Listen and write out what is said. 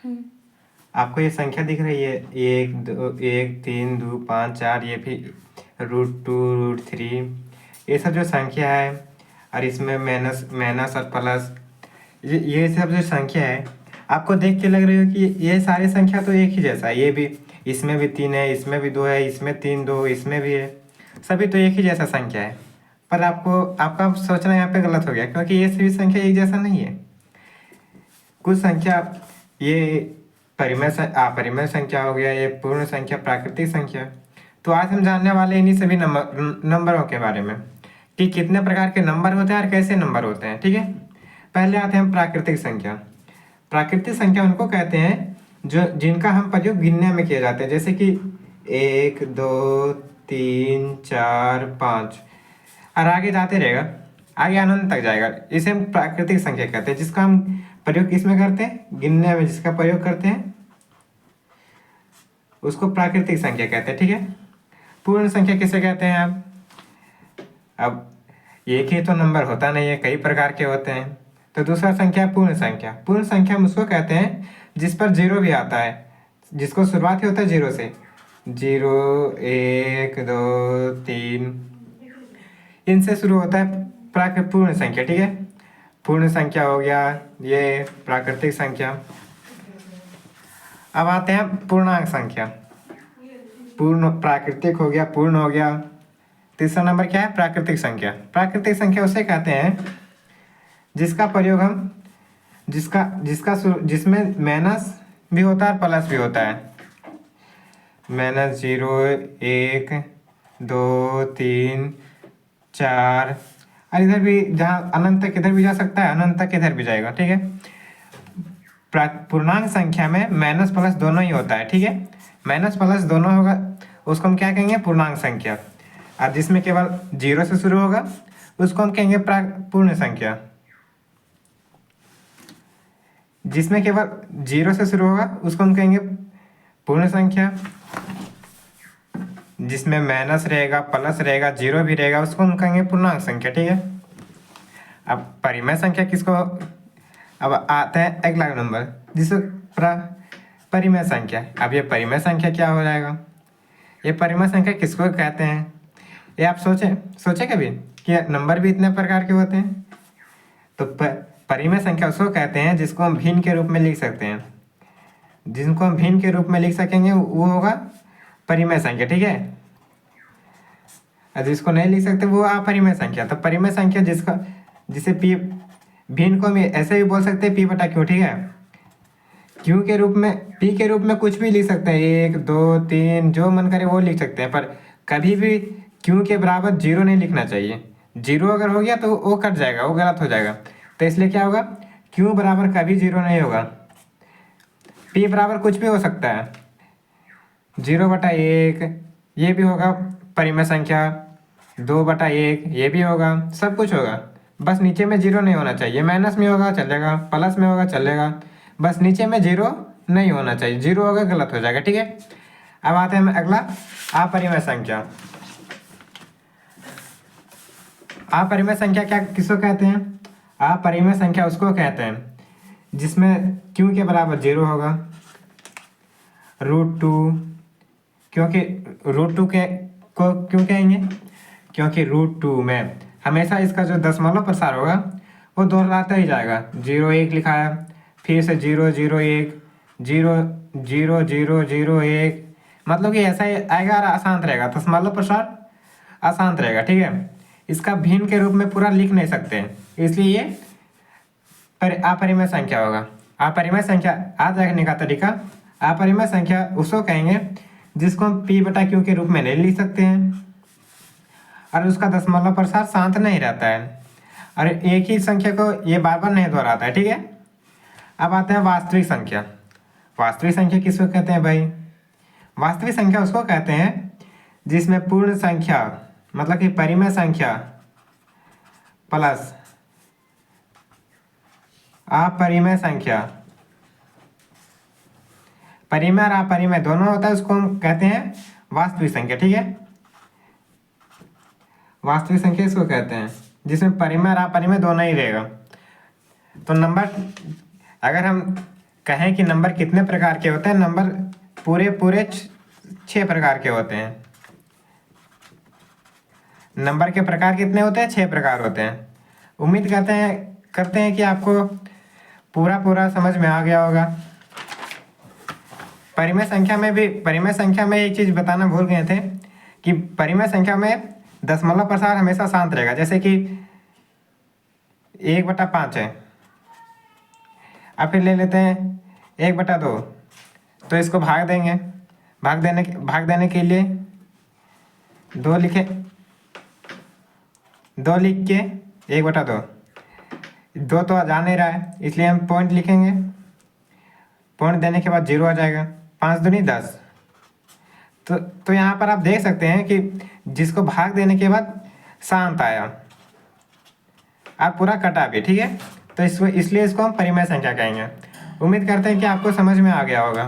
आपको ये संख्या दिख रही है, 1 2 1 3 2 5 4, ये भी √2 √3, ये सब जो संख्या है, और इसमें माइनस माइनस और प्लस, ये सब जो संख्या है आपको देख के लग रही हो कि ये सारी संख्या तो एक ही जैसा है। ये भी, इसमें भी 3 है, इसमें भी 2 है, इसमें 3 2, इसमें भी है, सभी तो एक ही जैसा संख्या है। पर आपका सोचना यहाँ पे गलत हो गया, क्योंकि ये सभी संख्या एक जैसा नहीं है। कुछ संख्या, ये परिमेय संख्या हो गया, ये पूर्ण संख्या, प्राकृतिक संख्या। तो आज हम जानने वाले इन्हीं सभी नंबरों के बारे में, कि कितने प्रकार के नंबर होते हैं और कैसे नंबर होते हैं। ठीक है, पहले आते हैं हम प्राकृतिक संख्या। प्राकृतिक संख्या उनको कहते हैं जिनका हम प्रयोग गिनने में किए जाते हैं, जैसे कि 1 2 3 4 5, और आगे जाते रहेगा, आगे अनंत तक जाएगा। इसे हम प्राकृतिक संख्या कहते हैं, जिसका हम प्रयोग किसमें करते हैं, गिनने में जिसका प्रयोग करते हैं उसको प्राकृतिक संख्या कहते हैं। ठीक है, पूर्ण संख्या किसे कहते हैं आप? अब एक ही तो नंबर होता नहीं है, कई प्रकार के होते हैं। तो दूसरा संख्या पूर्ण संख्या। पूर्ण संख्या हम उसको कहते हैं जिस पर जीरो भी आता है, जिसको शुरुआत ही होता है जीरो से, 0 1 2 3, इनसे शुरू होता है पूर्ण संख्या। ठीक है, पूर्ण संख्या हो गया ये प्राकृतिक संख्या। अब आते हैं पूर्णांक संख्या। पूर्ण प्राकृतिक हो गया, पूर्ण हो गया। तीसरा नंबर क्या है? प्राकृतिक संख्या। प्राकृतिक संख्या उसे कहते हैं जिसका प्रयोग हम जिसमें माइनस भी होता है और प्लस भी होता है। माइनस 0 1 2 3 4, और इधर भी, जहाँ अनंत तक इधर भी जा सकता है, अनंत तक इधर भी जाएगा। ठीक है, पूर्णांक संख्या में माइनस प्लस दोनों ही होता है। ठीक है, माइनस प्लस दोनों होगा, उसको हम क्या कहेंगे? पूर्णांक संख्या। और जिसमें केवल 0 से शुरू होगा उसको हम कहेंगे पूर्ण संख्या। जिसमें केवल 0 से शुरू होगा उसको हम कहेंगे पूर्ण संख्या। जिसमें माइनस रहेगा, प्लस रहेगा, 0 भी रहेगा, उसको हम कहेंगे पूर्णांक संख्या। ठीक है, अब परिमेय संख्या किसको? अब आता है अगला नंबर, जिसको परिमेय संख्या। अब ये परिमेय संख्या क्या हो जाएगा? ये परिमेय संख्या किसको कहते हैं? ये आप सोचे कभी कि नंबर भी इतने प्रकार के होते हैं? तो परिमेय संख्या उसको कहते हैं जिसको हम भिन्न के रूप में लिख सकते हैं। जिनको हम भिन्न के रूप में लिख सकेंगे वो होगा परिमेय संख्या। ठीक है, और जिसको नहीं लिख सकते वो अपरिमेय संख्या। तो परिमेय संख्या जिसे पी भिन्न को हम ऐसे भी बोल सकते हैं P बटा Q। ठीक है, Q के रूप में, P के रूप में कुछ भी लिख सकते हैं, 1 2 3, जो मन करे वो लिख सकते हैं। पर कभी भी Q के बराबर 0 नहीं लिखना चाहिए। 0 अगर हो गया तो वो कट जाएगा, वो गलत हो जाएगा। तो इसलिए क्या होगा? Q बराबर कभी 0 नहीं होगा। P बराबर कुछ भी हो सकता है, 0 बटा 1 ये भी होगा परिमेय संख्या, 2 बटा 1 ये भी होगा, सब कुछ होगा। बस नीचे में 0 नहीं होना चाहिए। माइनस में होगा चलेगा, प्लस में होगा चलेगा, बस नीचे में 0 नहीं होना चाहिए। 0 होगा गलत हो जाएगा। ठीक है, अब आते हैं अगला, अपरिमेय संख्या। अपरिमेय संख्या क्या किसको कहते हैं? अपरिमेय संख्या उसको कहते हैं जिसमें Q के बराबर 0 होगा, √2। क्योंकि √2 को क्यों कहेंगे? क्योंकि √2 में हमेशा इसका जो दशमलव प्रसार होगा वो दोहराता ही जाएगा। 0 1 लिखा है, फिर से 0 0 1 0 0 0 0 1, मतलब कि ऐसा ही आएगा और अशांत रहेगा, दशमलव प्रसार अशांत रहेगा। ठीक है, इसका भिन्न के रूप में पूरा लिख नहीं सकते, इसलिए ये अपरिमेय संख्या होगा। अपरिमेय संख्या याद रखने का तरीका, अपरिमेय संख्या उसको कहेंगे जिसको हम P बटा Q के रूप में नहीं लिख सकते हैं और उसका दशमलव प्रसार शांत नहीं रहता है, और एक ही संख्या को ये बार बार नहीं दोहराता है। ठीक है, अब आते हैं वास्तविक संख्या। वास्तविक संख्या किसको कहते हैं भाई? वास्तविक संख्या उसको कहते हैं जिसमें पूर्ण संख्या, मतलब कि परिमेय संख्या प्लस अपरिमेय संख्या, परिमेय और अपरिमेय दोनों होता है, उसको हम कहते हैं वास्तविक संख्या। ठीक है, वास्तविक संख्या इसको कहते हैं जिसमें परिमेय और अपरिमेय दोनों ही रहेगा। तो नंबर, अगर हम कहें कि नंबर कितने प्रकार के होते हैं, नंबर पूरे पूरे 6 प्रकार के होते हैं। नंबर के प्रकार कितने होते हैं? 6 प्रकार होते हैं। उम्मीद करते हैं कि आपको पूरा पूरा समझ में आ गया होगा। परिमेय संख्या में एक चीज बताना भूल गए थे कि परिमेय संख्या में दशमलव प्रसार हमेशा शांत रहेगा। जैसे कि 1/5 है, अब फिर ले लेते हैं 1/2, तो इसको भाग देंगे। भाग देने के लिए 2 लिख के 1/2, 2 तो जा नहीं रहा है, इसलिए हम पॉइंट लिखेंगे। पॉइंट देने के बाद 0 आ जाएगा। 5 दूनी 10। तो यहाँ पर आप देख सकते हैं कि जिसको भाग देने के बाद शांत आया और पूरा कटा भी, ठीक है। तो इसलिए इसको हम परिमेय संख्या कहेंगे। उम्मीद करते हैं कि आपको समझ में आ गया होगा।